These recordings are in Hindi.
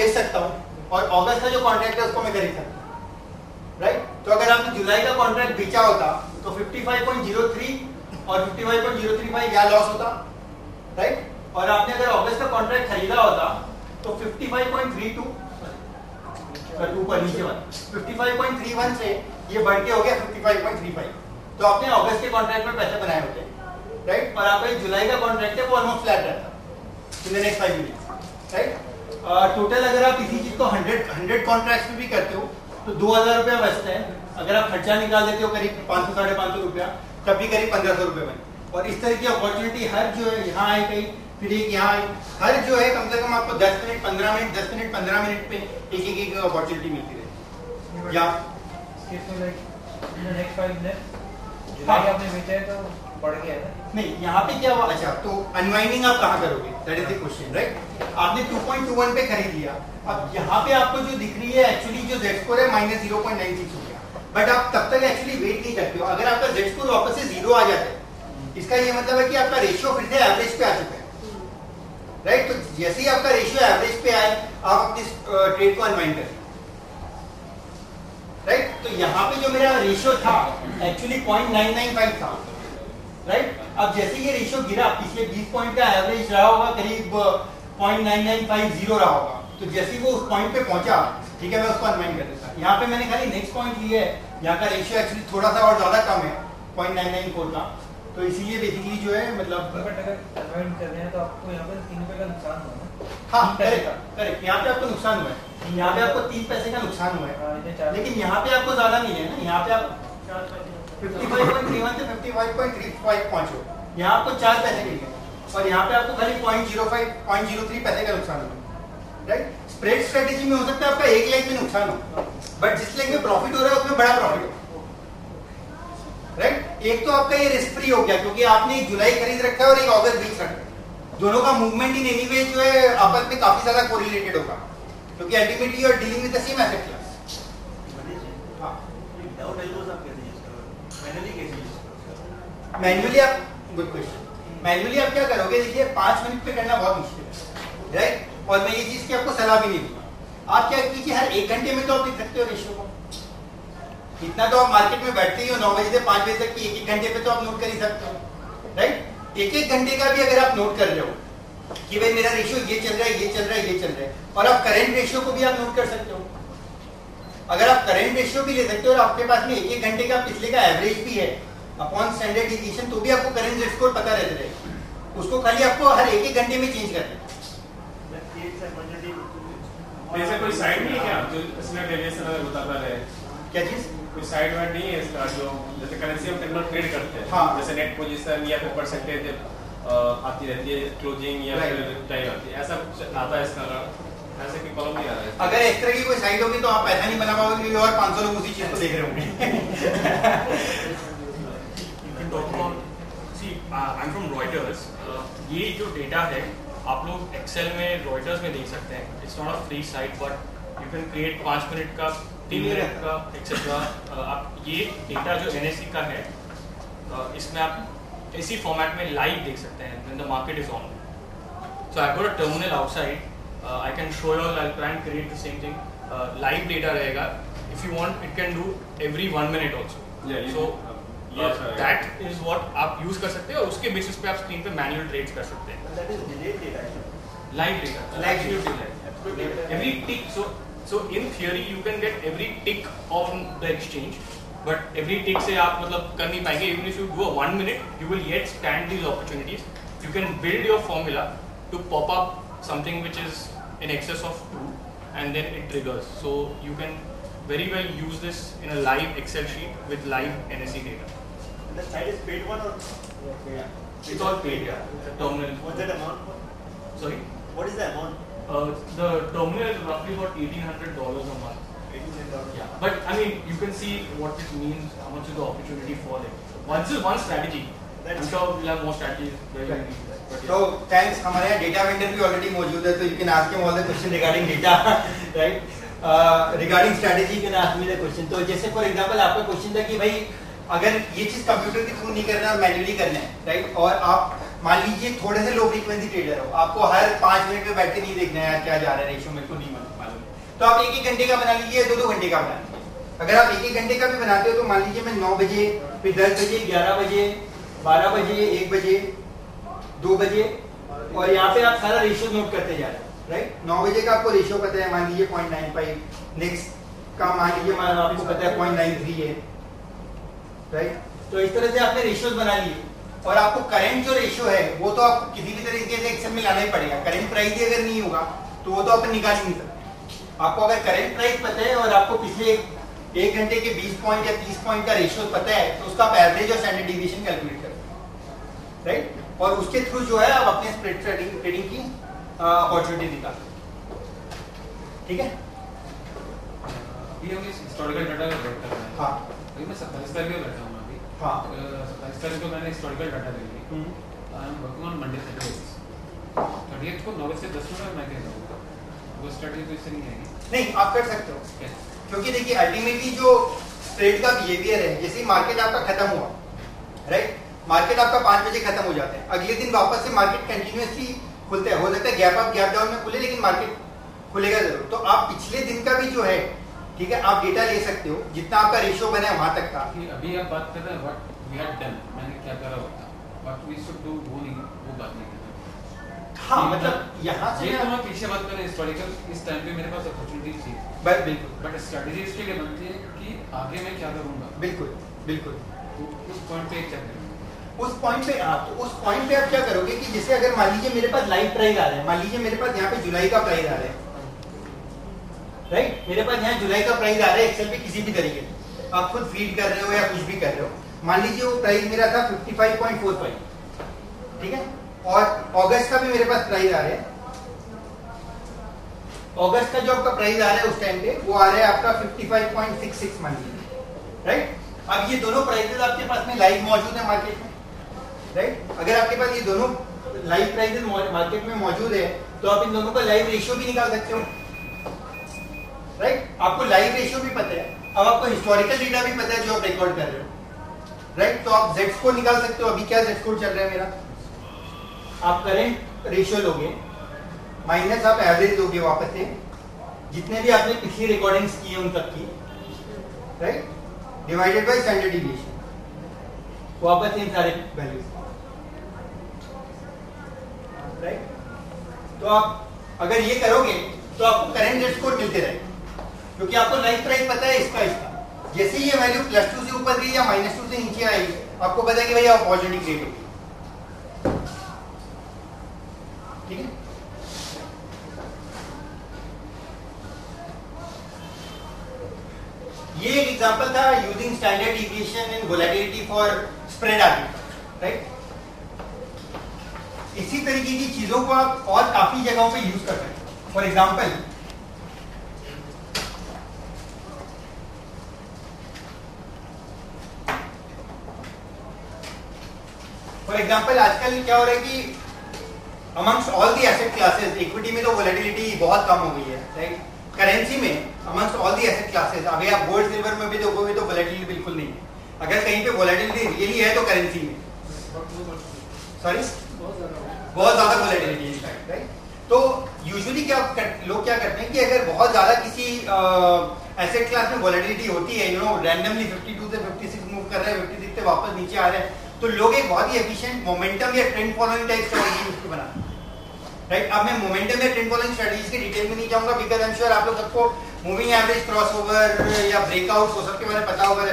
बेच सकता हूँ और अगस्त का जो कॉन्ट्रैक्ट है उसको मैं खरीद सकता हूँ, राइट। तो अगर आपने जुलाई का कॉन्ट्रैक्ट बेचा होता तो 55.03 और 55.035 यहाँ लॉस होता, राइट। और आपने अगर अगस्त का कॉन्ट्रैक्ट खरीदा होता तो 55.32 ऊपर नीचे 55.31 से ये बढ़ के हो गया 55.35। तो आपने अगस्त के कॉन्ट्रैक्ट में पैसे बनाए होते, राइट। और आपका जुलाई का कॉन्ट्रैक्ट है वो ऑलमोस्ट फ्लैट रहता in the next 5 minutes, right. Total अगर आप इसी चीज को 100 कॉन्ट्रैक्ट्स में भी करते हो तो 2000 रुपया बचते हैं। अगर आप खर्चा निकाल देते हो करीब 500-550 रुपया, तब भी करीब 1500 रुपये बने। और इस तरह की अपॉर्चुनिटी हर जो है यहाँ आई कहीं, फिर एक यहाँ आई, हर जो है कम से कम आपको 10 मिनट 15 मिनट 10 मिनट 15 मिनट पे एक अपॉर्चुनिटी मिलती रहती। या नेक्स्ट 5 मिनट जुलाई आपने बेचा है तो बढ़ गया है नहीं, यहाँ पे क्या हुआ? अच्छा, तो अनवाइंडिंग आप कहाँ करोगे? That is the question, right. आपने 2.21 पे खरीद लिया, अब यहाँ पे आपको जो दिख रही है एक्चुअली जो Z स्कोर है -0.96 हो गया, बट आप तब तक एक्चुअली वेट नहीं करते हो। अगर आपका Z स्कोर वापस से 0 आ जाता है, इसका ये मतलब है कि आपका रेशियो फिर से एवरेज पे आ चुका है, राइट। तो जैसे ही आपका रेशियो एवरेज पे आए, आप अपनी ट्रेड को अनवाइंड करें, राइट। तो यहाँ पे जो मेरा रेशियो था एक्चुअली 0.995 था, राइट। अब जैसे ये रेशियो गिरा, पिछले 20 पॉइंट का एवरेज रहा होगा करीब 0.9950 रहा होगा, तो जैसे ही वो उस पॉइंट पे पहुंचा, ठीक है, मैं उसको अनवाइंड कर देता। यहाँ पे मैंने खाली नेक्स्ट पॉइंट लिया है, यहाँ का रेशियो एक्चुअली थोड़ा सा और ज्यादा कम है 0.994 का, तो इसीलिए बेसिकली जो है मतलब अगर अनवाइंड कर रहे हैं तो आपको यहाँ पर 3 रुपए का नुकसान हुआ ना। हाँ, करेक्ट। यहाँ पे आपको नुकसान हुआ है, यहाँ पे आपको 3 पैसे का नुकसान हुआ है, लेकिन यहाँ पे आपको ज्यादा नहीं है ना। यहाँ पे आप 55.31 से 55.35 पहुंचो, यहाँ आपको 4 पैसे मिल गए और यहाँ पे आपको खाली 0.03 पैसे का नुकसान हुआ, राइट। स्प्रेड स्ट्रेटेजी में हो सकता है आपका एक लेग में नुकसान हो, बट जिस लेग में प्रॉफिट हो रहा है उसमें बड़ा प्रॉफिट हो, राइट। एक तो आपका ये रिस्क फ्री हो गया क्योंकि आपने एक जुलाई खरीद रखा है और एक अगस्त बेच रखा है, दोनों का मूवमेंट इन एनी वे जो है आपस में काफी ज्यादा कोरिलेटेड होगा, क्योंकि ultimately you are dealing with the same asset class. Manually आप, गुड क्वेश्चन, मैन्युअली आप क्या करोगे? देखिए 5 मिनट पे करना बहुत मुश्किल है, राइट। और मैं ये चीज की आपको सलाह भी नहीं दूंगा। आप क्या कीजिए, हर 1 घंटे में तो आप लिख सकते हो रेशियो को, इतना तो आप मार्केट में बैठते ही हो 9 बजे से 5 बजे तक की 1 घंटे पे तो आप नोट कर ही सकते हो, राइट। 1 घंटे का भी अगर आप नोट कर रहे हो कि भाई मेरा रेशियो ये चल रहा है, ये चल रहा है, ये चल रहा है, और आप करेंट रेशियो को भी आप नोट कर सकते हो। अगर आप करेंट रेशियो भी ले सकते हो और आपके पास में 1 घंटे का पिछले का एवरेज भी है अपॉन स्टैंडर्ड डिविएशन, तो भी आपको करंट Z स्कोर पता रहता है, उसको खाली आपको हर 1 घंटे में चेंज करना है। जैसे कोई साइड नहीं है क्या जो इसमें वेरिएशन अगर बताता रहे? क्या चीज? कोई साइड वाइड नहीं है इसका, जो जैसे करेंसी हम कन्वर्ट ट्रेड करते हैं, हाँ। जैसे नेट पोजीशन या फिर परसेंटेज आती रहती है, क्लोजिंग या फिर टाइम आती है, ऐसा कुछ आता है इसका? ऐसे कोई कॉलम नहीं आ रहा है। अगर इस तरह की कोई साइड होगी तो आप पैसा नहीं बना पाओगे क्योंकि और 500 लोग उसी चीज को देख रहे होंगे। I'm from Reuters. ये जो डेटा है आप लोग एक्सेल में रॉयटर्स में देख सकते हैं। It's not a free site but you can create 5 minute का 3 मिनट का एक्सेट्रा। आप ये डेटा जो NSE का है इसमें आप इसी फॉर्मेट में लाइव देख सकते हैं when the market is on. So I got a terminal outside, I can show you, I try and create the same thing. Live data रहेगा, if you want it can do every 1 minute also. So that is what आप यूज कर सकते हैं और उसके बेसिस पे आप स्क्रीन पे मैनुअल ट्रेड्स कर सकते हैं। Live data every tick. So in theory you can get every tick on the exchange, but every tick से आप मतलब कर नहीं पाएंगे। Even if you do 1 minute you will yet stand these opportunities. You can build your formula to pop up something which is in excess of 2 and then it triggers. So you can very well use this in a live Excel sheet with live NSE data. And the site is paid one or? Yeah. It's all paid, yeah. The terminal. What's that amount for? Sorry? What is the amount? The terminal is roughly about $1,800 a month. $1,800. Yeah. But I mean, you can see what it means, how much is the opportunity for them. This is one strategy. I'm sure we'll have more strategies where you need that. So thanks, हमारे यहाँ डेटा वेंडर भी ऑलरेडी मौजूद है, तो you can ask him all the question regarding data, right? Regarding strategy you can ask me the question. तो जैसे फॉर एग्जांपल आपका क्वेश्चन था कि भाई अगर ये चीज कंप्यूटर के थ्रू नहीं करना है, मैन्युअली करना है, राइट? और आप मान लीजिए थोड़े से लो फ्रीक्वेंसी ट्रेडर हो, आपको हर 5 मिनट में बैठ के नहीं देखना है क्या जा रहा है रेशियो, मेरे को नहीं तो आप 1-1 घंटे का बना लीजिए, 2-2 घंटे का बना लीजिए। अगर आप 1-1 घंटे का भी बनाते हो तो मान लीजिए मैं 9 बजे, फिर 10 बजे, 11 बजे, 12 बजे, 1 बजे, 2 बजे, और यहाँ पे आप सारा रेशियो नोट करते जा रहे हैं, राइट। 9 बजे का आपको रेशियो पता है, मान लीजिए 0.95, नेक्स्ट का मान लीजिए आपको पता है 0.93 है, राइट। तो इस तरह से आपने रेशियोज बना लिए, और आपको करंट जो रेशियो है वो तो आपको किसी भी तरीके से एक्सेल में लाना ही पड़ेगा। करंट प्राइस ही अगर नहीं होगा तो वो तो अपन निकाल ही नहीं सकते। आपको अगर करंट प्राइस पता है और आपको पिछले 1 घंटे के 20 पॉइंट या 30 पॉइंट का रेशियो पता है, तो उसका आप एवरेज और स्टैंडर्ड डिविएशन कैलकुलेट करते हैं, राइट। और उसके थ्रू जो है आप अपने स्प्रेड ट्रेडिंग की अपॉर्चुनिटी निकालते हैं, ठीक है। अभी हम इस हिस्टोरिकल डाटा का वेट कर रहे हैं। हाँ अभी मैं 27 तारीख को बैठा हूँ अभी। हाँ 27 तारीख को मैंने हिस्टोरिकल डाटा ले ली। I am working on Monday 30th को 9 बजे से 10 मिनट मैं कह रहा हूँ वो स्ट्रेटजी तो इससे नहीं आएगी। नहीं, आप कर सकते हो, क्योंकि देखिए अल्टीमेटली जो ट्रेड का बिहेवियर है, जैसे ही मार्केट आपका खत्म हुआ, राइट, मार्केट आपका 5 बजे खत्म हो जाता है, अगले दिन वापस से मार्केट कंटिन्यूअसली खुलता है। हो सकता है गैप अप गैप डाउन में खुले, लेकिन मार्केट खुलेगा जरूर। तो आप पिछले दिन का भी जो है, ठीक है, आप डेटा ले सकते हो, जितना आपका रेशियो बना है वहां तक का। अभी आप बात कर रहे हैं व्हाट वी हैड डन, मैंने क्या करा होता, व्हाट वी शुड डू, वो बात नहीं कर रहे। हाँ, मतलब यहाँ से ये तो मैं पीछे बात करें हिस्टोरिकल, इस टाइम पे मेरे पास अपॉर्चुनिटी थी, बिल्कुल, बट स्ट्रेटजी इसके लिए बनती है कि आगे मैं क्या करूंगा। बिल्कुल बिल्कुल। तो उस पॉइंट पे क्या करें, उस पॉइंट पे आप क्या करोगे कि जैसे अगर मान लीजिए मेरे पास लाइव प्राइस आ रहा है, मान लीजिए मेरे पास यहाँ पे जुलाई का प्राइस आ रहा है, राइट, मेरे पास यहाँ जुलाई का प्राइस आ रहा है एक्सेल पे किसी भी तरीके से, आप खुद फीड कर रहे हो या कुछ भी कर रहे हो। मान लीजिए वो प्राइस मेरा था 55.45, ठीक है, और अगस्त का भी मेरे पास प्राइस आ रहा है, अगस्त का जो आपका प्राइस आ रहा है उस टाइम पे वो आ रहा है आपका 55.66 मान लीजिए, राइट। अब ये दोनों प्राइसेस आपके पास में लाइव मौजूद है मार्केट में, राइट। अगर आपके पास ये दोनों लाइव प्राइसेस मार्केट में मौजूद है तो आप इन दोनों का लाइव रेशियो भी निकाल सकते हो, राइट। आपको लाइव रेशियो भी पता है, अब आपको हिस्टोरिकल डेटा भी पता है जो आप रिकॉर्ड कर रहे हो, राइट। तो आप Z स्कोर निकाल सकते हो। अभी क्या Z स्कोर चल रहा है मेरा, आप करंट रेशियो लोगे माइनस आप एवरेज लोगे वापस से, जितने भी आपने पिछली रिकॉर्डिंग्स की है उन तक की, right, divided by standard deviation, वापस इन सारे वैल्यूज, राइट। तो आप अगर ये करोगे तो आपको करंट Z स्कोर मिलते रहेंगे, क्योंकि आपको लाइव प्राइस पता है इसका। जैसे ही ये वैल्यू +2 से ऊपर गई या -2 से नीचे आई, आपको पता है कि भाई आप ऑलरेडी क्रिएट होगी, ठीक है। ये एक एग्जांपल था using standard deviation in volatility for spread arbitrage, right. इसी तरीके की चीजों को आप और काफी जगहों पे यूज कर सकते हैं। फॉर एग्जांपल आजकल क्या हो रहा है कि amongst all the asset classes, equity में तो वोलेटिलिटी बहुत कम हो गई है, राइट। करेंसी में amongst all the asset classes, अभी आप गोल्ड सिल्वर में भी देखोगे तो वोलेटिलिटी बिल्कुल नहीं है। अगर कहीं पे वोलेटिलिटी रियली है तो करेंसी में, सॉरी, बहुत ज्यादा वोलेटिलिटी है, राइट। तो यूजुअली लोग क्या करते हैं कि अगर बहुत ज्यादा किसी एसेट क्लास में वोलेटिलिटी होती है, रैंडमली 52 से 56 मूव कर रहे हैं, 56 से वापस नीचे आ रहे हैं, तो लोग एक बहुत ही एफिशिएंट मोमेंटम या ट्रेंड फॉलोइंग टाइप स्ट्रेटजी उसको बनाते हैं, राइट। अब मैं मोमेंटम या ट्रेंड फॉलोइंग स्ट्रेटजीज के डिटेल में नहीं जाऊंगा, बिकॉज़ आई एम श्योर आप लोग सबको मूविंग एवरेज, क्रॉसओवर या ब्रेकआउट वो सब के बारे में पता होगा,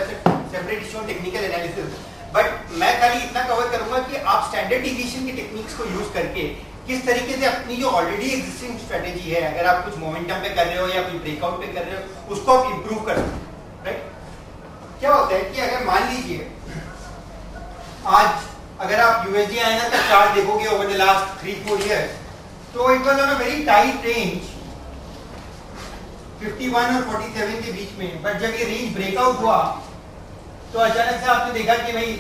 separate issue technical analysis. But मैं खाली इतना कवर करूंगा कि आप स्टैंडर्ड डिविएशन की टेक्निक्स को यूज करके किस तरीके से अपनी जो ऑलरेडी एग्जिस्टिंग स्ट्रेटेजी है, अगर आप कुछ मोमेंटम पे कर रहे हो या कोई ब्रेकआउट पे कर रहे हो, उसको आप इंप्रूव कर सकते हैं, राइट। क्या होता है कि अगर मान लीजिए आज अगर आप यूएसडी आईएनआर का चार्ट देखोगे ओवर द लास्ट 3-4 इयर्स, तो it was on a very tight range 51 और 47 के बीच में, बट जब ये रेंज ब्रेकआउट हुआ तो अचानक से आपने देखा कि भाई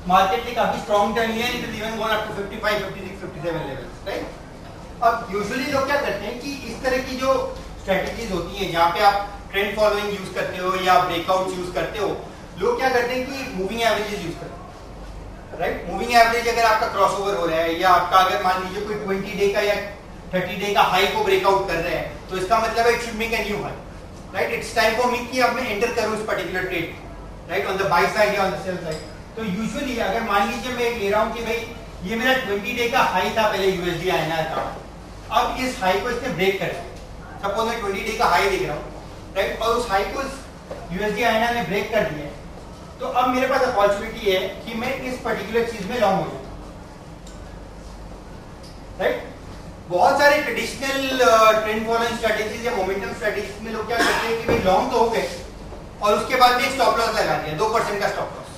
मार्केट ने काफी स्ट्रॉन्ग टर्न लिया, it is even gone up to 55, 56, 57 levels, right. अब यूजुअली लोग क्या करते हैं कि इस तरह की जो स्ट्रेटजीज होती हैं जहां पे आप ट्रेंड फॉलोइंग यूज करते हो या ब्रेकआउट यूज करते हो, लोग क्या करते हैं कि मूविंग एवरेजेस यूज करते हैं, राइट। मूविंग एवरेज अगर आपका क्रॉसओवर हो रहा है या आपका अगर मान लीजिए कोई 20 डे का या 30 डे का हाई को ब्रेकआउट कर रहे हैं, तो इसका मतलब है it should make a new high, right? It's time for me कि अब मैं एंटर करूं इस particular trade, right, on the by side या ऑन द सेल साइड। तो यूजुअली अगर मान लीजिए मैं ले रहा हूं कि भाई ये मेरा 20 डे का हाई था पहले यूएसडी INR का, अब इस हाई को इसने ब्रेक कर दिया, सपोज मैं 20 डे का हाई देख रहा हूं, राइट, और उस हाई को यूएसडी INR ने ब्रेक कर दिया, तो अब मेरे पास अपॉर्चुनिटी है कि मैं इस पर्टिकुलर चीज में लॉन्ग हो जाऊं, राइट? बहुत सारे ट्रेडिशनल ट्रेंड फॉलोइंग स्ट्रेटजीज या मोमेंटम स्ट्रेटजीज में लोग क्या करते हैं कि भाई लॉन्ग तो हो गए और उसके बाद में स्टॉप लॉस लगा दिया, 2% का स्टॉप लॉस,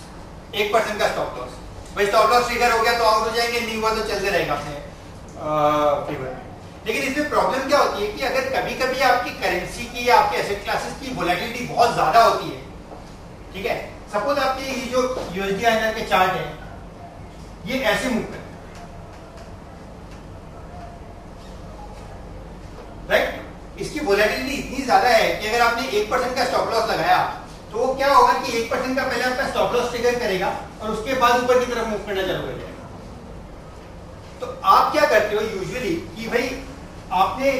1% का स्टॉप लॉस, भाई स्टॉप लॉस ट्रिगर हो गया तो आउट हो जाएंगे, नहीं हुआ तो चलते रहेगा अपने फेवर में। लेकिन इसमें प्रॉब्लम क्या होती है कि अगर कभी कभी आपकी करेंसी की या आपके एसेट क्लासेस की वोलेटिलिटी बहुत ज्यादा होती है, ठीक है, सपोज आपके ये जो यूएसडी INR के चार्ट है ये ऐसे मूव कर, राइट, इसकी वोलेटिलिटी इतनी ज्यादा है कि अगर आपने 1% का स्टॉप लॉस लगाया तो वो क्या होगा कि 1% का पहले आपका स्टॉप लॉस ट्रिगर करेगा और उसके बाद ऊपर की तरफ मूव करना चालू कर जाएगा। तो आप क्या करते हो यूजुअली कि भाई आपने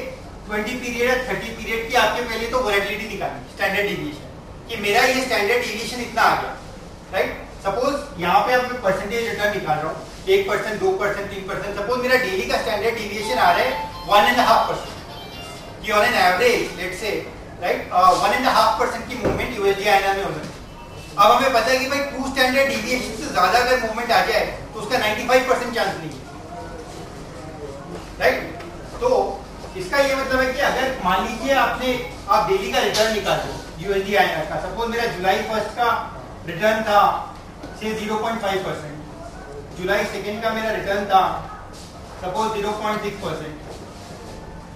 20 पीरियड या 30 पीरियड की आपके पहले तो वोलेटिलिटी निकाली, स्टैंडर्ड डिविएशन, कि मेरा ये स्टैंडर्ड डिविएशन इतना आ गया, राइट? सपोज यहाँ पे अब मैं परसेंटेज रिटर्न निकाल रहा हूँ, 1%, 2%, 3%, सपोज मेरा डेली का स्टैंडर्ड डिविएशन आ रहा है 1.5%, कि on an average let's say, right, 1.5% की मूवमेंट यूएसडी INR में हो सकती है। अब हमें पता है कि भाई 2 स्टैंडर्ड डिविएशन से ज्यादा अगर मूवमेंट आ जाए तो उसका 95% चांस नहीं है, राइट? तो इसका ये मतलब है कि अगर मान लीजिए आप डेली का रिटर्न निकाल दो यूएसडी INR का, सपोज मेरा जुलाई 1 का रिटर्न था से 0.5%, जुलाई 2 का मेरा रिटर्न था सपोज 0.6%,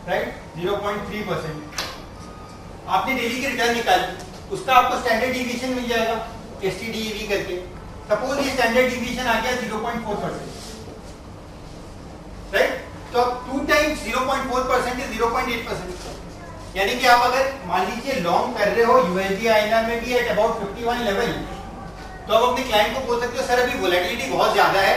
राइट, 0.3%, आपने डेली के रिटर्न निकाली, उसका आपको स्टैंडर्ड डिविएशन मिल जाएगा STDEV करके, सपोज ये स्टैंडर्ड डिविएशन आ गया 0.4%, राइट? तो अब 2 टाइम्स 0.4% इज 0.8%, यानी कि आप अगर मान लीजिए लॉन्ग कर रहे हो यूएसडी INR में भी एट अबाउट 51 लेवल, तो आप अपने क्लाइंट को बोल सकते हो सर अभी वोलेटिलिटी बहुत ज्यादा है,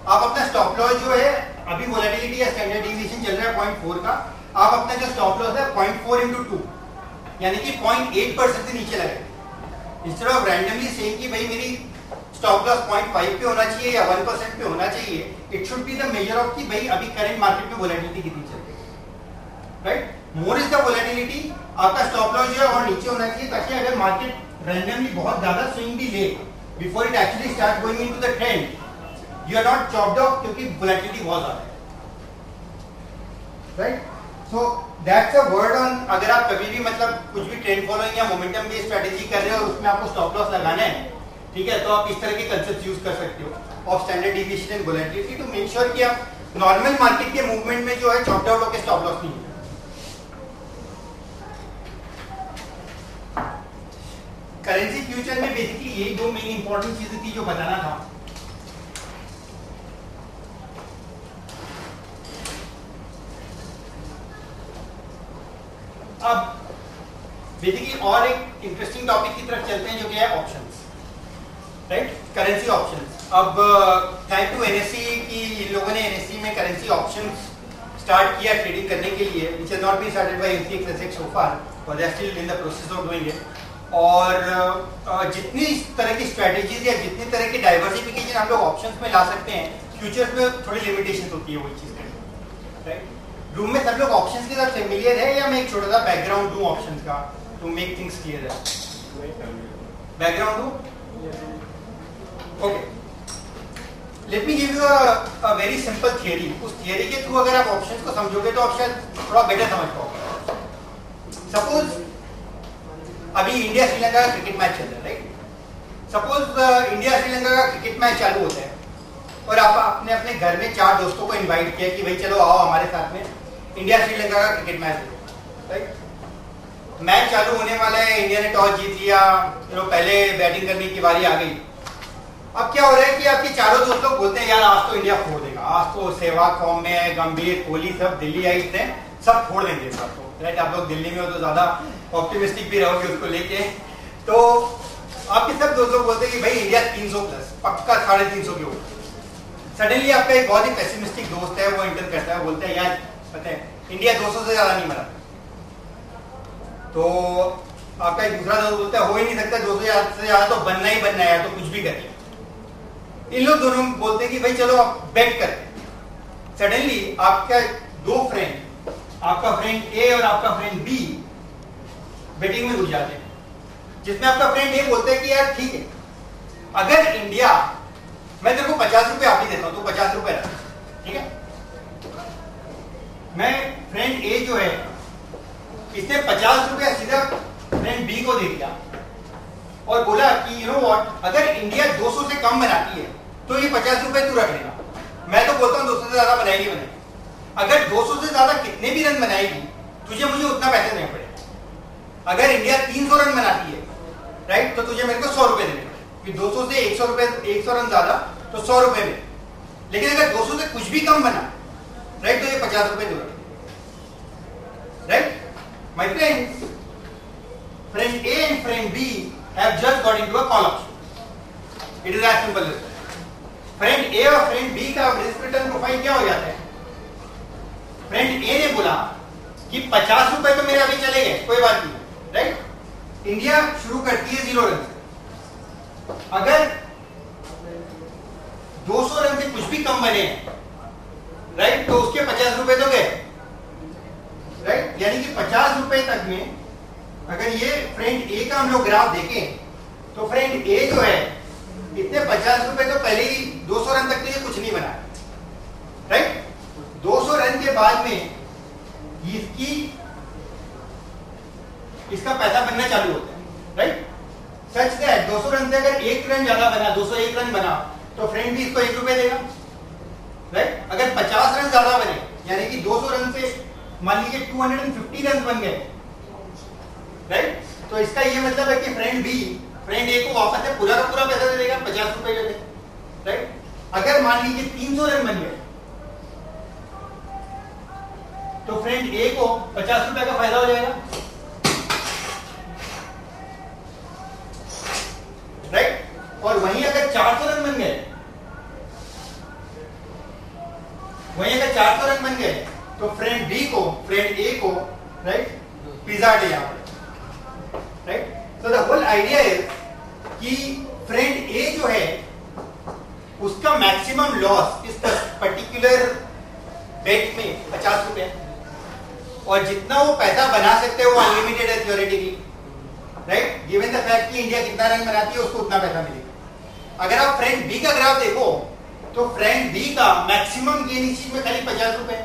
आप अपना स्टॉप लॉस जो है, अभी वोलेटिलिटी या स्टैंडर्ड डिविएशन चल रहा है 0.4 का, आप अपना जो स्टॉप लॉस है 0.4 into 2 यानी कि 0.8% से नीचे लगे, इंस्टेड ऑफ रैंडमली सेइंग कि भाई मेरी स्टॉप लॉस 0.5 पे होना चाहिए या 1% पे होना चाहिए, it should be the measure of कि भाई अभी करंट मार्केट में वोलेटिलिटी कितनी चल रही है, right? More is the volatility, आपका स्टॉप लॉस जो है और नीचे होना चाहिए, ताकि अगर मार्केट रैंडमली बहुत ज्यादा स्विंग भी ले before it actually start going into the trend, you are not chopped off, क्योंकि वोलेटिलिटी बहुत ज्यादा है, right? So that's a word on, अगर आप कभी भी मतलब कुछ भी ट्रेंड फॉलोइंग या मोमेंटम बेस्ड स्ट्रेटजी कर रहे हो और उसमें आपको स्टॉप लॉस लगाना है, ठीक है, तो आप इस तरह के कंसेप्ट यूज कर सकते हो of standard deviation and volatility to make sure कि आप नॉर्मल मार्केट के मूवमेंट में जो है चॉप्ड आउट होकर स्टॉप लॉस नहीं है। करेंसी फ्यूचर में बेसिकली यही 2 मेन इंपॉर्टेंट चीजें थी जो बताना था। अब बेसिकली और एक इंटरेस्टिंग टॉपिक की तरफ चलते हैं जो कि है ऑप्शंस, राइट, करेंसी ऑप्शंस। अब थैंक टू NSE की इन लोगों ने NSE में करेंसी ऑप्शंस स्टार्ट किया ट्रेडिंग करने के लिए, which has not been started by MCX as yet so far, but they are still in the process of doing it. और जितनी तरह की स्ट्रेटजीज या जितनी तरह की डाइवर्सिफिकेशन हम लोग ऑप्शंस में ला सकते हैं, फ्यूचर्स में थोड़ी लिमिटेशन होती है, वही चीज, राइट? रूम में सब लोग ऑप्शंस के साथ फेमिलियर है, या मैं एक छोटा सा बैकग्राउंड दूं ऑप्शंस का टू मेक थिंग्स क्लियर है? बैकग्राउंड दूं? Okay, let me give you a very simple theory. उस थियरी के थ्रू अगर आप ऑप्शंस को समझोगे तो आप शायद थोड़ा बेटर समझ पाओगे। सपोज अभी इंडिया श्रीलंका का क्रिकेट मैच चल रहा है, राइट? सपोज इंडिया श्रीलंका का क्रिकेट मैच चालू होता है और आप आपने अपने घर में 4 दोस्तों को इनवाइट किया कि भाई चलो आओ हमारे साथ में इंडिया श्रीलंका का क्रिकेट मैच देखो, राइट? मैच चालू होने वाला है, इंडिया ने टॉस जीत लिया, चलो पहले बैटिंग करने की बारी आ गई। अब क्या हो रहा है कि आपके चारों दोस्त लोग बोलते हैं यार आज तो इंडिया फोड़ देगा, आज तो सहवाग फॉर्म में है, गंभीर, कोहली सब दिल्ली आइट हैं, सब फोड़ देंगे सब तो, राइट? आप लोग दिल्ली में हो तो ज्यादा ऑप्टिमिस्टिक भी रहोगे उसको लेके। तो आपके सब दोस्त लोग बोलते हैं कि भाई इंडिया 300 प्लस पक्का 350 के ऊपर। सडनली आपका एक बहुत ही पेसिमिस्टिक दोस्त है, वो एंटर करता है, बोलता है यार पता है इंडिया 200 से ज्यादा नहीं बनाता। तो आपका एक दूसरा दोस्त बोलता है हो ही नहीं सकता 200 से ज्यादा, तो बनना ही बनना है, तो कुछ भी करिए। इन लोग दोनों बोलते हैं कि भाई चलो आप बेट करते हैं। सडनली आपका दो फ्रेंड, आपका फ्रेंड ए और आपका फ्रेंड बी बेटिंग में घुस जाते हैं, जिसमें आपका फ्रेंड ए बोलता है कि यार ठीक है, अगर इंडिया, मैं तेरे को 50 रुपए आप ही देता हूं, तो 50 रुपए रख, ठीक है। मैं फ्रेंड ए जो है इसने 50 रुपया सीधा फ्रेंड बी को दे दिया और बोला कि यू नो व्हाट, अगर इंडिया 200 से कम बनाती है तो ये 50 रुपए तू रख लेना। मैं तो बोलता हूं 200 से ज्यादा बनाएगी। अगर 200 से ज्यादा कितने भी रन बनाएगी तुझे मुझे उतना पैसे देने पड़ेगा। अगर इंडिया 300 रन बनाती है, राइट, तो तुझे मेरे को 100 रुपए देने पड़ेगा, कि 200 से 100 रुपए, 100 रन ज्यादा तो 100 रुपए में। लेकिन अगर 200 से कुछ भी कम बना, राइट, तो ये 50 रुपए दूर, right. My friends, friend A and friend B have just got into a call option. It is as simple as friend A और फ्रेंड बी का रिस्क रिटर्न प्रोफाइल क्या हो जाता है? फ्रेंड ए ने बोला कि 50 रुपए तो मेरे अभी चले गए, कोई बात नहीं, राइट। इंडिया शुरू करती है 0 रन से, अगर 200 रन से कुछ भी कम बने हैं, राइट, तो उसके 50 रुपए तो गए, राइट। यानी कि 50 रुपए तक में अगर ये फ्रेंड ए का हम लोग ग्राफ देखें तो फ्रेंड ए जो है इतने 50 रुपए तो पहले ही 200 रन तक के लिए कुछ नहीं बना, राइट। 200 रन के बाद में इसका पैसा बनना चालू होता है, राइट। सच दैट 200 रन से अगर 1 रन ज्यादा बना, 201 रन बना, तो फ्रेंड भी इसको 1 रुपए देगा, राइट। अगर 50 रन ज्यादा बने, यानी कि 200 रन से मान लीजिए 250 रन बन गए, राइट, तो इसका ये मतलब है कि फ्रेंड बी फ्रेंड ए को वापस से पूरा का पूरा पैसा दे देगा, 50 रुपए दे देगा, राइट। अगर मान लीजिए 300 रन बन गए तो फ्रेंड ए को 50 रुपए का फायदा हो जाएगा, राइट। और वहीं अगर 400 रन बन गए, तो फ्रेंड बी को, फ्रेंड ए को, राइट, पिज्जा देना पड़ेगा, right. So the whole idea is कि फ्रेंड ए जो है उसका मैक्सिमम लॉस इस पर्टिकुलर बेट में 50 रुपए, और जितना वो पैसा बना सकते हैं वो अनलिमिटेड है theoretically, right. Given the fact कि इंडिया कितना रन बनाती है उसको उतना पैसा मिलेगा। अगर आप फ्रेंड बी का ग्राफ देखो तो फ्रेंड बी का मैक्सिमम गेन इस चीज में खाली 50 रुपए,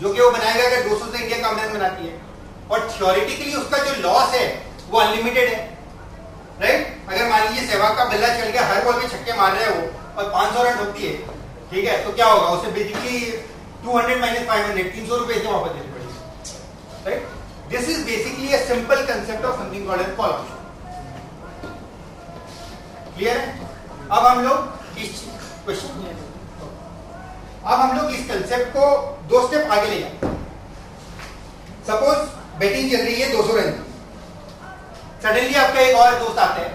जो कि वो बनाएगा अगर 200 से इंडिया कम रन बनाती है, और थियोरेटिकली उसका जो लॉस है वो अनलिमिटेड है, राइट। अगर मान लीजिए सहवाग का बल्ला चल गया, हर बॉल पे छक्के मार रहे हो और 500 रन होती है, ठीक है, तो क्या होगा, उसे बेसिकली 200 माइनस 500 300 रुपए से वापस देने पड़ेंगे, right. This is basically a simple concept of something called as call option. Clear है? अब हम लोग इस कंसेप्ट को 2 स्टेप आगे ले जाए। सपोज बैटिंग चल रही है 200 रन की, सडनली आपका एक और दोस्त आता है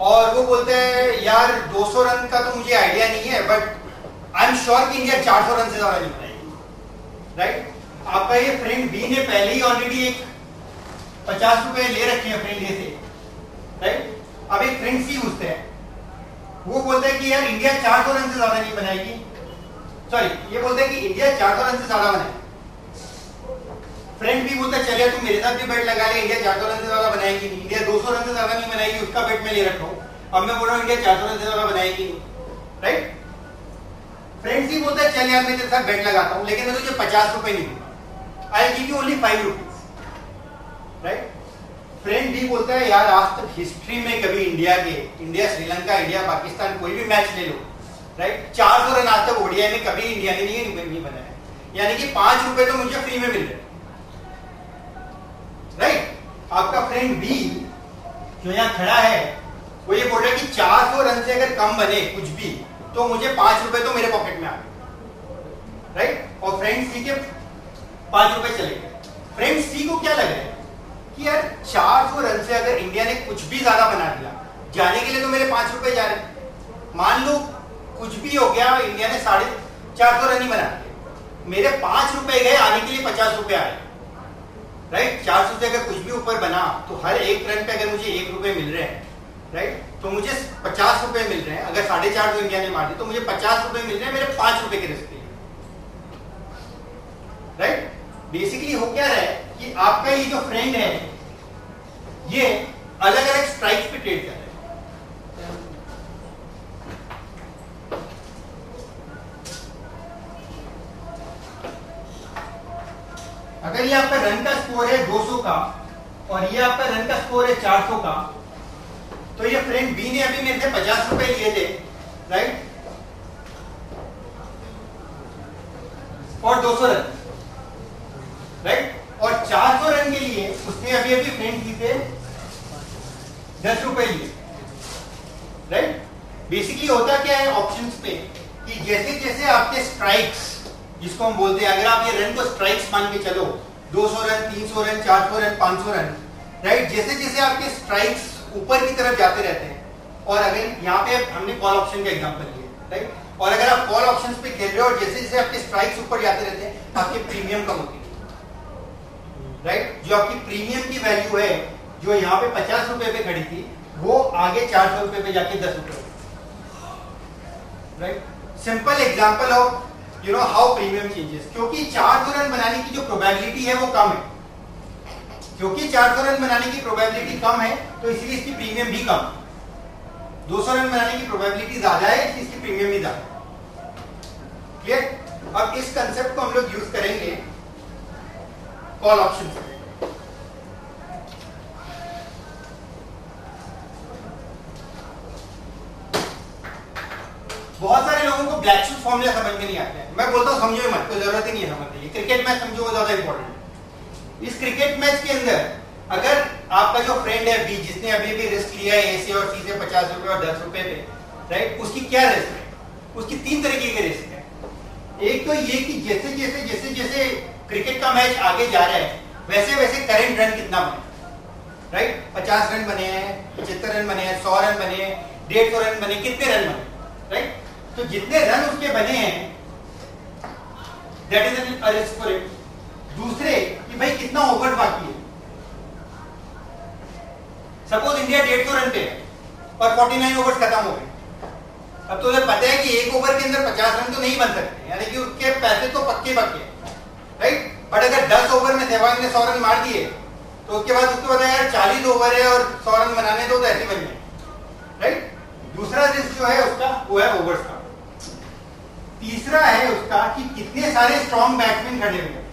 और वो बोलते हैं यार 200 रन का तो मुझे आइडिया नहीं है, बट आई एम श्योर कि इंडिया 400 रन से ज्यादा नहीं बनाएगी, राइट। आपका ये फ्रेंड बी ने पहले ही ऑलरेडी एक 50 रुपए ले रखे हैं फ्रेंड ए से, राइट। अब एक फ्रेंड सी पूछते हैं, वो बोलते हैं कि यार इंडिया 400 रन से ज्यादा नहीं बनाएगी, सॉरी ये बोलते हैं कि इंडिया 400 रन से ज्यादा बनाएगी। फ्रेंड भी बोलता है चलिए तुम मेरे साथ भी बेट लगा ले, इंडिया 400 रन से ज्यादा बनाएगी नहीं, इंडिया 200 रन से ज्यादा नहीं बनाएगी, उसका बेट मैं ले रखा हूं। अब मैं बोल रहा हूं इंडिया 400 रन से ज्यादा बनाएगी नहीं, राइट। फ्रेंड ही बोलता है चल यार मैं तेरे साथ बेट लगाता हूं, लेकिन मैं तुझे 50 रुपए नहीं दूंगा, I give you only 5 rupees, right. Friend भी बोलता है यार आज तक हिस्ट्री में कभी इंडिया श्रीलंका, इंडिया पाकिस्तान कोई भी मैच ले लो, राइट, 400 रन आज तक ओडीआई में कभी इंडिया ने नहीं बनाया, यानी कि 5 रुपए तो मुझे फ्री में मिल रहे, राइट। आपका फ्रेंड बी जो यहाँ खड़ा है वो ये बोल रहा है कि 400 रन से अगर कम बने कुछ भी तो मुझे 5 रुपए तो मेरे पॉकेट में आ गए, राइट। और फ्रेंड सी के 5 रुपए चले गए। फ्रेंड सी को क्या लग रहा है कि यार 400 रन से अगर इंडिया ने कुछ भी ज्यादा बना दिया, जाने के लिए तो मेरे 5 रुपए जा रहे, मान लो कुछ भी हो गया, इंडिया ने 450 रन ही बना दिए, मेरे 5 रुपए गए, आने के लिए 50 रुपए आए, राइट। 400 से अगर कुछ भी ऊपर बना तो हर एक रन पे अगर मुझे 1 रुपए मिल रहे हैं, राइट, तो मुझे 50 रुपए मिल रहे हैं। अगर 4.5 इंडिया ने मार दी तो मुझे 50 रुपए मिल रहे हैं मेरे 5 रुपए के रिस्क पे, राइट। बेसिकली हो क्या रहा है कि आपका ये जो फ्रेंड है ये अलग अलग स्ट्राइक्स पे ट्रेड कर रहे हैं। अगर ये आपका रन का स्कोर है 200 का और ये आपका रन का स्कोर है 400 का, तो ये फ्रेंड बी ने अभी मेरे से 50 रुपए लिए थे, राइट, और 200 रन, राइट, और 400 रन के लिए उसने अभी अभी फ्रेंड लिए थे 10 रुपए लिए, राइट। बेसिकली होता क्या है ऑप्शंस पे कि जैसे जैसे आपके स्ट्राइक्स, जिसको हम बोलते हैं, अगर आप ये रन को स्ट्राइक्स मान के चलो, 200 run, 300 run, 400 run, 500 run, right, जैसे जैसे आपके स्ट्राइक्स ऊपर की तरफ जाते रहते हैं, और अगर यहाँ पे हमने कॉल ऑप्शन का एग्जांपल लिया, राइट, और अगर आप कॉल ऑप्शंस पे खेल रहे हो और जैसे जैसे आपके स्ट्राइक्स ऊपर जाते रहते हैं आपकी प्रीमियम कम होती है, राइट। जो आपकी प्रीमियम की वैल्यू है जो यहाँ पे 50 रुपए पे खड़ी थी वो आगे 400 रुपए पे जाके 10 रुपए, right. Simple example of you know how premium changes. क्योंकि 400 रन बनाने की जो प्रोबेबिलिटी है वो कम है, क्योंकि 400 रन बनाने की प्रोबेबिलिटी कम है तो इसलिए इसकी प्रीमियम भी कम है। 200 रन बनाने की प्रोबेबिलिटी ज्यादा है इसलिए इसकी प्रीमियम भी ज्यादा है। क्लियर। अब इस कंसेप्ट को हम लोग यूज करेंगे कॉल ऑप्शन से। बहुत सारे लोगों को ब्लैक-शूज फॉर्मूला समझ में नहीं आता है। मैं बोलता हूं समझो मत, कोई जरूरत ही नहीं है समझने की। क्रिकेट मैच समझो वो ज्यादा इंपॉर्टेंट है। इस क्रिकेट मैच के अंदर अगर आपका जो फ्रेंड है बी, जिसने अभी भी रिस्क लिया है ए से और सी से 50 रुपए और 10 रुपए पे, राइट, उसकी क्या रिस्क है? उसकी 3 तरीके के रिस्क है। एक तो ये कि जैसे जैसे जैसे जैसे क्रिकेट का मैच आगे जा रहा है वैसे वैसे करंट रन कितना बने, राइट, 50 रन बने हैं, 75 रन बने हैं, 100 रन बने हैं, 150 रन बने, कितने रन बने, राइट। तो जितने रन उसके बने हैं that is a risk for it. दूसरे कि भाई कितना ओवर बाकी है। सपोज इंडिया 150 रन पे है और 49 ओवर्स खत्म हो गए। अब तो पता है कि एक ओवर के अंदर 50 रन तो नहीं बन सकते, यानी कि उसके पैसे तो पक्के पक्के, राइट। बट अगर 10 ओवर में सहवाग ने 100 रन मार दिए तो उसके बाद उसको पता है यार 40 ओवर है और 100 रन बनाने दो तो ऐसे बन जाए, राइट। दूसरा रिस्क जो है उसका वो है ओवर्स का। तीसरा है उसका कि कितने सारे स्ट्रॉन्ग बैट्समैन खड़े हुए हैं,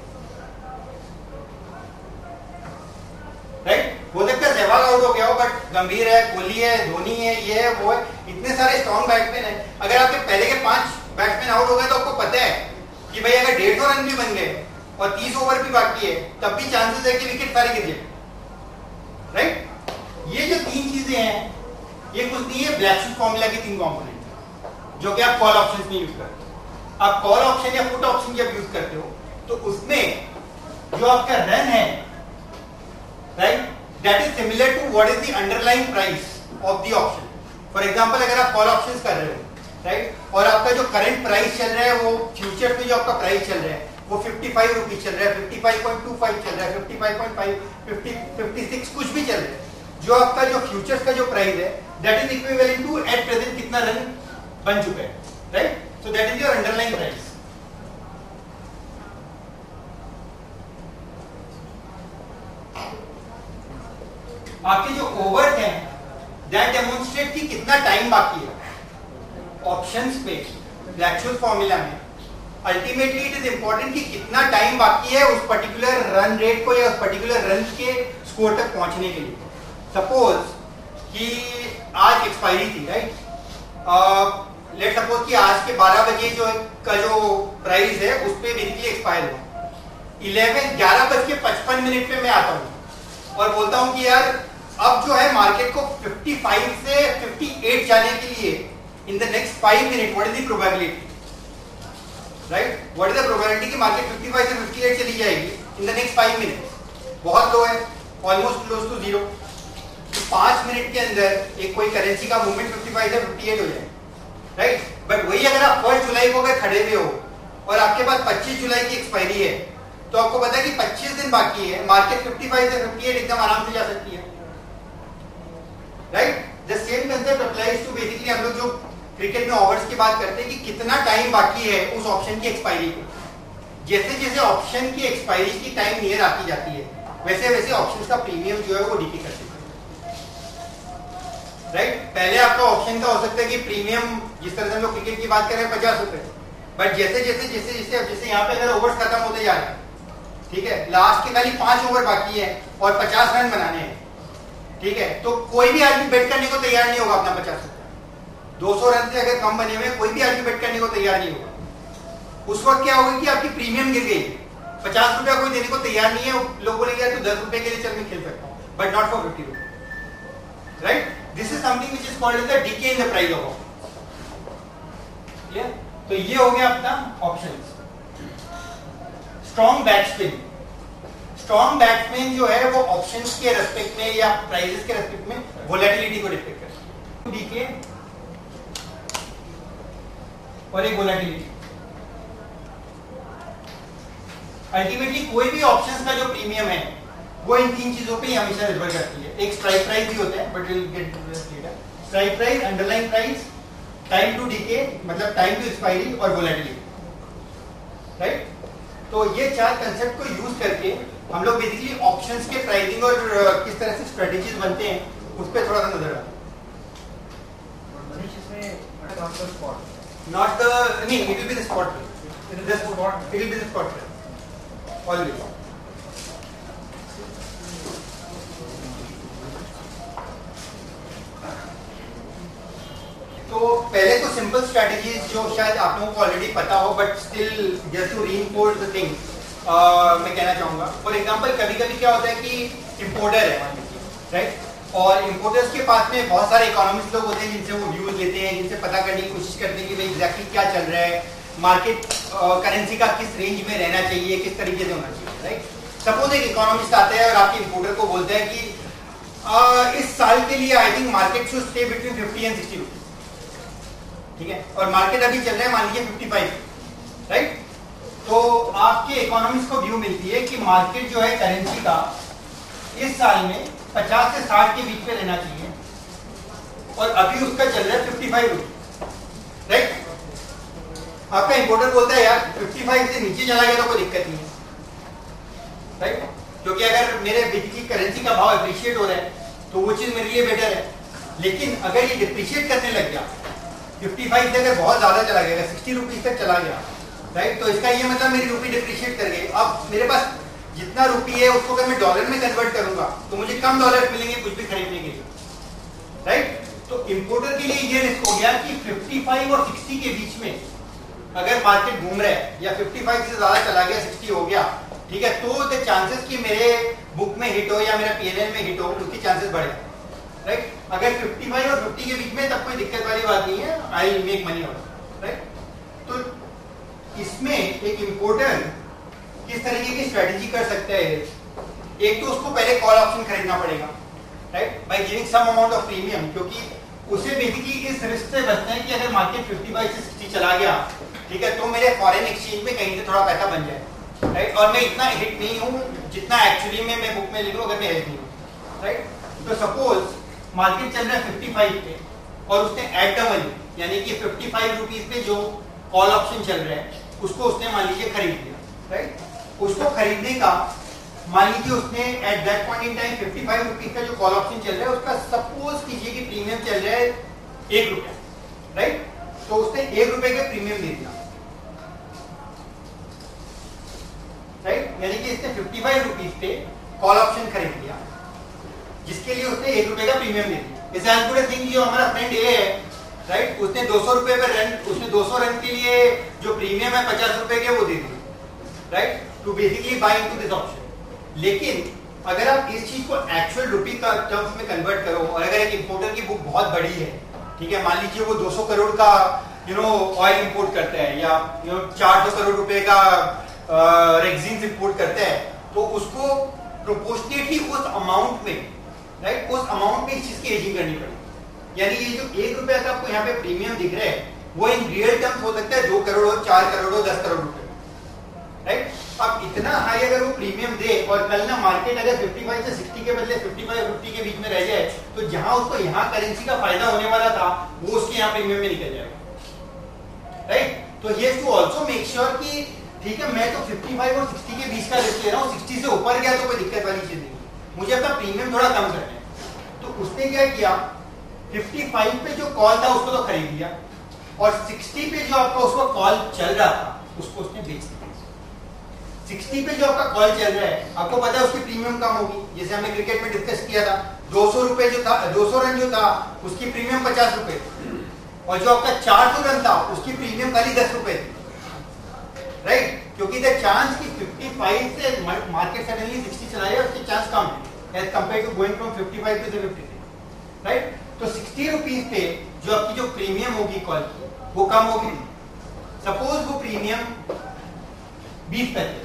राइट। हो सकता है सहवाग आउट हो गया हो बट गंभीर है, कोहली है, धोनी है, ये है वो है, इतने सारे स्ट्रॉन्ग बैट्समैन है। अगर आपके पहले के 5 बैट्समैन आउट हो गए तो आपको पता है कि भाई अगर 150 रन भी बन गए और 30 ओवर भी बाकी है तब भी चांसेस है कि विकेट सारे गिर जाए, राइट। ये जो 3 चीजें हैं ये कुछ नहीं है ब्लैक-शूज फॉर्मूला की 3 कंपोनेंट जो कि आप कॉल ऑप्शन में यूज करते हो। आप कॉल ऑप्शन या पुट ऑप्शन जब यूज करते हो तो उसमें जो आपका रन है, right, that is similar to what is the underlying price of the option. For example अगर आप कॉल ऑप्शंस कर रहे हो, राइट, और आपका जो करंट प्राइस चल रहा है वो फ्यूचर्स में जो आपका प्राइस चल रहा है वो 55 रुपीज चल रहा है, 55.25 चल रहा है, 55.5, 50, 56 कुछ भी चल रहा है, जो आपका जो फ्यूचर्स का जो प्राइस है that is equivalent to at present कितना रन बन चुका है, right. So that is your underlying price. आपके जो ओवर्स हैं दैट डेमोन्स्ट्रेट कि कितना टाइम बाकी है। ऑप्शंस पे ब्लैक-शूज फॉर्मूला में अल्टीमेटली इट इज इंपॉर्टेंट कि कितना टाइम बाकी है उस पर्टिकुलर रन रेट को या उस पर्टिकुलर रन के स्कोर तक पहुंचने के लिए। सपोज कि आज एक्सपायरी थी, राइट, लेट सपोज कि आज के 12 बजे जो का जो प्राइस है उस पे बेसिकली एक्सपायर हुआ। 11:55 पे मैं आता हूं और बोलता हूं कि यार अब जो है मार्केट को 55 से 58 जाने के लिए in the next 5 minute what is the probability, right, what is the probability कि मार्केट 55 से 58 चली जाएगी इन द नेक्स्ट 5 मिनट। बहुत लो है, ऑलमोस्ट क्लोज टू 0। तो 5 मिनट के अंदर एक कोई करेंसी का मूवमेंट 55 से 58 हो जाए, राइट। बट वही अगर आप 1 जुलाई को अगर खड़े हुए हो और आपके पास 25 जुलाई की एक्सपायरी है, तो आपको पता है कि 25 दिन बाकी है, मार्केट 55 से 58 एकदम आराम से जा सकती है, right? The same concept applies to basically हम लोग जो क्रिकेट में ओवर्स की बात करते हैं कि कितना टाइम बाकी है उस ऑप्शन की एक्सपायरी को। जैसे जैसे ऑप्शन की एक्सपायरी की टाइम नियर आती जाती है, वैसे वैसे ऑप्शन का प्रीमियम जो है वो डिके करते हैं, राइट? पहले आपका ऑप्शन का हो सकता है कि प्रीमियम जिस तरह से हम लोग क्रिकेट की बात कर रहे हैं 50 रुपए, बट जैसे जैसे जैसे जैसे जैसे यहाँ पे अगर ओवर्स खत्म होते जा रहे हैं, ठीक है, लास्ट के खाली 5 ओवर बाकी है और 50 रन बनाने हैं, ठीक है, तो कोई भी आदमी बेट करने को तैयार नहीं होगा अपना 50 रुपया। 200 रन से अगर कम बने हुए कोई भी आदमी बेट करने को तैयार नहीं होगा। उस वक्त क्या होगा कि आपकी प्रीमियम गिर गई, 50 रुपया कोई देने को तैयार नहीं है, लोग बोलेंगे तू 10 रुपए के लिए चल मैं खेल सकता हूँ, but not for 50 rupees, right? This is something which is called the decay in the price of option. तो ये हो गया अपना options. Strong batsman, strong batsman जो है वो ऑप्शंस के रेस्पेक्ट में या प्राइसेस के रेस्पेक्ट में वोलेटिलिटी को डिपेक्ट करता है, डीके और एक वोलेटिलिटी। अल्टीमेटली कोई भी ऑप्शंस का जो प्रीमियम है वो इन 3 चीजों पे ही हमेशा निर्भर करती है। एक स्ट्राइक प्राइस भी होता है, but will get to this later. Strike price, underline price, time to decay मतलब टाइम टू एक्सपायरी और वोलेटिलिटी, राइट? तो ये 4 कंसेप्ट को यूज करके हम लोग बेसिकली ऑप्शंस के प्राइसिंग और किस तरह से स्ट्रेटेजीज बनते हैं उस पर थोड़ा सा नजर डालें। Not the, नहीं, it will be the spot rate. It will be the spot rate. Always. तो पहले तो सिंपल स्ट्रेटजीज जो शायद आप लोगों को ऑलरेडी पता हो, but still just to reinforce the thing मैं कहना चाहूंगा। फॉर एग्जांपल कभी कभी क्या होता है कि इंपोर्टर है, राइट? और इंपोर्टर्स के पास में बहुत सारे इकोनॉमिस्ट लोग होते हैं जिनसे वो व्यूज लेते हैं, जिनसे पता करने की कोशिश करते हैं कि भाई एग्जैक्टली क्या चल रहा है, मार्केट करेंसी का किस रेंज में रहना चाहिए, किस तरीके से होना चाहिए, राइट? सपोज एक इकोनॉमिस्ट आता है और आपके इंपोर्टर को बोलता है कि इस साल के लिए I think market should stay between 50 and 60 rupees, ठीक है, और मार्केट अभी चल रहा है मान लीजिए 55, राइट? तो आपके इकोनॉमिस्ट को व्यू मिलती है कि मार्केट जो है करेंसी का इस साल में 50 से 60 के बीच में रहना चाहिए और अभी उसका चल रहा है 55 रुपीज, राइट? आपका इंपोर्टर बोलता है यार 55 से नीचे चला गया तो कोई दिक्कत नहीं है, राइट? क्योंकि अगर मेरे बेसिकली करेंसी का भाव एप्रिशिएट हो रहा है तो वो चीज मेरे लिए बेटर है। लेकिन अगर ये डिप्रिशिएट करने लग गया, 55 से अगर बहुत ज्यादा चला गया, 60 रुपीज तक चला गया, राइट, तो इसका ये मतलब मेरी रुपी डिप्रिशिएट कर गई। अब मेरे पास जितना रुपी है उसको अगर मैं डॉलर में कन्वर्ट करूंगा तो मुझे कम डॉलर मिलेंगे कुछ भी खरीदने के लिए, राइट? तो इंपोर्टर के लिए ये रिस्क हो गया कि 55 और 60 के बीच में अगर मार्केट घूम रहा है या 55 से ज्यादा चला गया, 60 हो गया, ठीक है, तो द चांसेस कि मेरे बुक में हिट हो या मेरा पीएनएल में हिट हो उसके चांसेस बढ़े, राइट? अगर 55 और 50 के बीच में तब कोई दिक्कत वाली बात नहीं है, I will make money on, right? तो इसमें एक इंपोर्टर किस तरीके की स्ट्रेटेजी कर सकता है? एक तो उसको पहले कॉल ऑप्शन खरीदना पड़ेगा, right, by giving some amount of premium, क्योंकि उसे बेसिकली इस रिस्क से बचना है कि अगर मार्केट 55 से 60 चला गया, ठीक है, तो मेरे फॉरेन एक्सचेंज में कहीं से थोड़ा पैसा बन जाए, राइट? और मैं इतना हिट नहीं हूं जितना एक्चुअली में मैं बुक में ले लूं अगर मैं हेज नहीं हूं, राइट? तो सपोज मार्केट चल रहा है 55 पे और उसने एट द मनी यानी कि 55 रुपीज पे जो कॉल ऑप्शन चल रहा है उसको उसने मान लीजिए खरीद लिया, राइट? उसको खरीदने का मान लीजिए उसने at that point in time 55 rupees का जो कॉल ऑप्शन चल रहा है उसका सपोज कीजिए कि प्रीमियम चल रहा है 1 रुपया, राइट? तो उसने 1 रुपए के प्रीमियम दे दिया, राइट? यानी कि इसने 55 रुपीज पे कॉल ऑप्शन खरीद लिया जिसके लिए उसने 1 रुपए का प्रीमियम दे दिया। इस एज गुड थिंग जो हमारा फ्रेंड ए है, राइट, उसने 200 रुपए पे रन, उसने 200 रन के लिए जो प्रीमियम है 50 रुपए के वो दे दिए, right, to basically buy into this option. लेकिन अगर आप इस चीज को एक्चुअल रुपी का टर्म्स में कन्वर्ट करो और अगर एक इंपोर्टर की बुक बहुत बड़ी है, ठीक है, मान लीजिए वो 200 करोड़ का ऑयल इंपोर्ट करता है या 400 करोड़ रुपए का रेक्सिन इंपोर्ट करता है, तो उसको प्रोपोर्शनेटली उस अमाउंट में, राइट, उस अमाउंट में इस चीज की एजिंग करनी पड़ेगी। यानी ये जो 1 रुपया का आपको यहाँ पे प्रीमियम दिख रहा है, वो इन रियल टर्म्स हो सकता है 2 करोड़ हो, 4 करोड़ हो, 10 करोड़ रुपए, राइट? अब इतना हाई अगर वो प्रीमियम दे और कल ना मार्केट अगर 55 से 60 के बदले 55-50 के बीच में रह जाए, तो जहां उसको यहाँ करेंसी का फायदा होने वाला था वो उसके यहाँ प्रीमियम में निकल जाएगा, राइट? तो he has to also make sure कि ठीक है मैं तो 55 और 60 के बीच का रिस्क ले रहा हूँ, 60 से ऊपर गया तो कोई दिक्कत वाली चीज नहीं, मुझे अपना प्रीमियम थोड़ा कम करना है। तो उसने क्या किया, 55 पे जो कॉल था उसको तो खरीद लिया और 60 पे जो आपका उसको कॉल चल रहा था उसको उसने बेच दिया। 60 पे जो आपका कॉल चल रहा है, आपको पता है उसकी प्रीमियम कम होगी, जैसे हमने क्रिकेट में डिस्कस किया था, 200 रुपए जो था, 200 रन जो था उसकी प्रीमियम 50 रुपए और जो आपका 400 रन था उसकी प्रीमियम खाली 10 रुपए थी, राइट? क्योंकि द चांस कि 55 से मार्केट सडनली 60 चला जाए उसकी चांस कम है as compare to going from 55 to 53, right? तो 60 रुपीज पे जो आपकी जो प्रीमियम होगी कॉल की वो कम होगी। सपोज वो प्रीमियम 20 पैसे,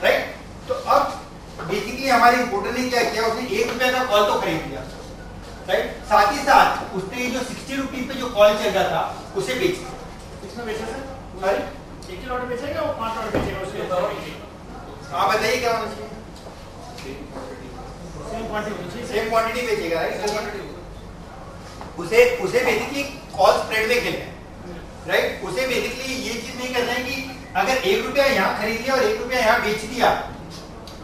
राइट? तो अब बेसिकली हमारे इंपोर्टर ने क्या किया, उसने 1 रुपया का कॉल तो खरीद लिया, राइट? साथ ही साथ उसने जो 60 रुपीज पे जो कॉल चल रहा था उसे बेच दिया। किसने बेचा सर? सॉरी, एक ही लॉट बेचेगा वो 5 लॉट बेचेगा उसके? आप बताइए क्या होना चाहिए? सेम क्वांटिटी बेचेगा, सेम क्वांटिटी बेचेगा, राइट? उसे बेसिकली कॉल स्प्रेड में खेलना है, राइट? उसे बेसिकली ये चीज नहीं करना है कि अगर 1 रुपया यहाँ खरीद लिया और 1 रुपया यहाँ बेच दिया,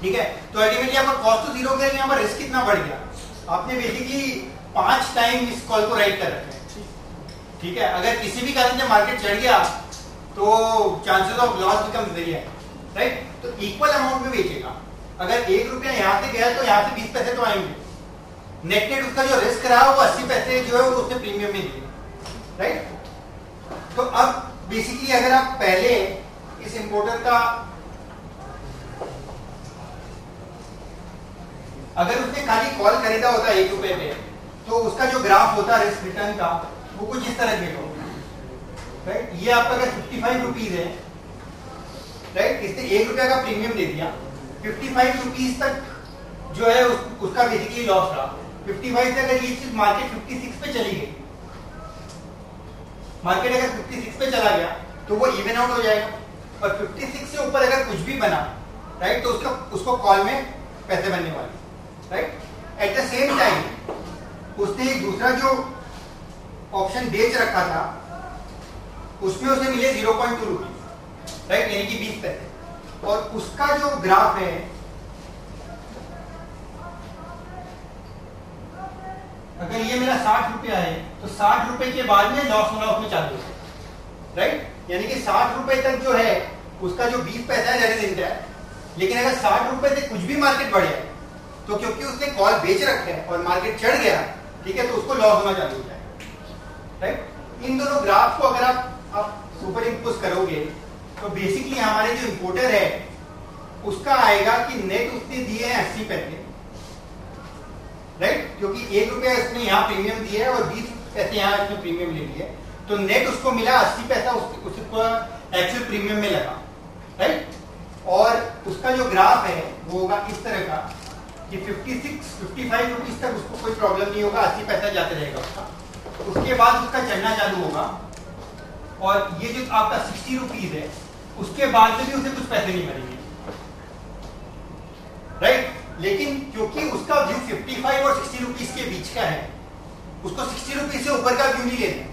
ठीक है, तो अल्टीमेटली आपका कॉस्ट तो जीरो हो गया, यहाँ पर रिस्क कितना बढ़ गया, आपने बेसिकली 5 टाइम इस कॉल को राइट कर रखा है, ठीक है? अगर किसी भी कारण से मार्केट चढ़ गया तो chances of loss become very high, right? तो इक्वल अमाउंट में बेचेगा, अगर 1 रुपया यहाँ से गया तो यहाँ से 20 पैसे तो आएंगे, नेट नेट उसका जो रिस्क रहा वो 80 पैसे जो है वो उसने प्रीमियम में दिए, राइट? तो अब बेसिकली अगर आप पहले इस इंपोर्टर का, अगर उसने खाली कॉल खरीदा होता 1 रुपए पे, तो उसका जो ग्राफ होता रिस्क रिटर्न का वो कुछ इस तरह के होगा, राइट? ये आपका अगर 55 रुपीज है, राइट, इसने 1 रुपया का प्रीमियम दे दिया, 55 रुपीज तक जो है उसका बेसिकली लॉस रहा। 55 से अगर ये चीज मार्केट 56 पे चली गई, मार्केट अगर 56 पे चला गया तो वो इवन आउट हो जाएगा, और 56 से ऊपर अगर कुछ भी बना, राइट, तो उसको कॉल में पैसे बनने वाले, right? At the same time उसने एक दूसरा जो ऑप्शन बेच रखा था उसमें उसे मिले 0.2 रुपीज, राइट, यानी कि 20 पैसे, और उसका जो ग्राफ है अगर ये मेरा 60 रुपया है तो 60 रुपए के बाद में लॉस होना उसमें चालू है, राइट? यानी कि 60 रुपए तक जो है उसका जो 20 पैसा है दैट इज इंटैक्ट, लेकिन अगर 60 रुपए से कुछ भी मार्केट बढ़ जाए तो क्योंकि उसने कॉल बेच रखा है और मार्केट चढ़ गया, ठीक है, तो उसको लॉस होना चालू हो जाएगा, राइट? इन दोनों ग्राफ को अगर आप सुपर इम्पोज करोगे तो बेसिकली हमारे जो इंपोर्टर है उसका आएगा कि नेट उसने दिए हैं 80 पैसे, राइट, क्योंकि 1 रुपया इसने यहाँ प्रीमियम दिया है और 20 पैसे यहाँ इसने प्रीमियम ले लिए, तो नेट उसको मिला 80 पैसा उसको एक्चुअल प्रीमियम में लगा, राइट? और उसका जो ग्राफ है वो होगा इस तरह का कि 55 रुपीज तक उसको कोई प्रॉब्लम नहीं होगा, 80 पैसा जाते रहेगा उसका, उसके बाद उसका चढ़ना चालू होगा, और ये जो आपका 60 रुपीज है उसके बाद में भी उसे कुछ पैसे नहीं मिलेंगे, राइट? लेकिन क्योंकि उसका व्यू 55 और 60 रुपीज के बीच का है, उसको 60 रुपीज से ऊपर का व्यू नहीं लेना,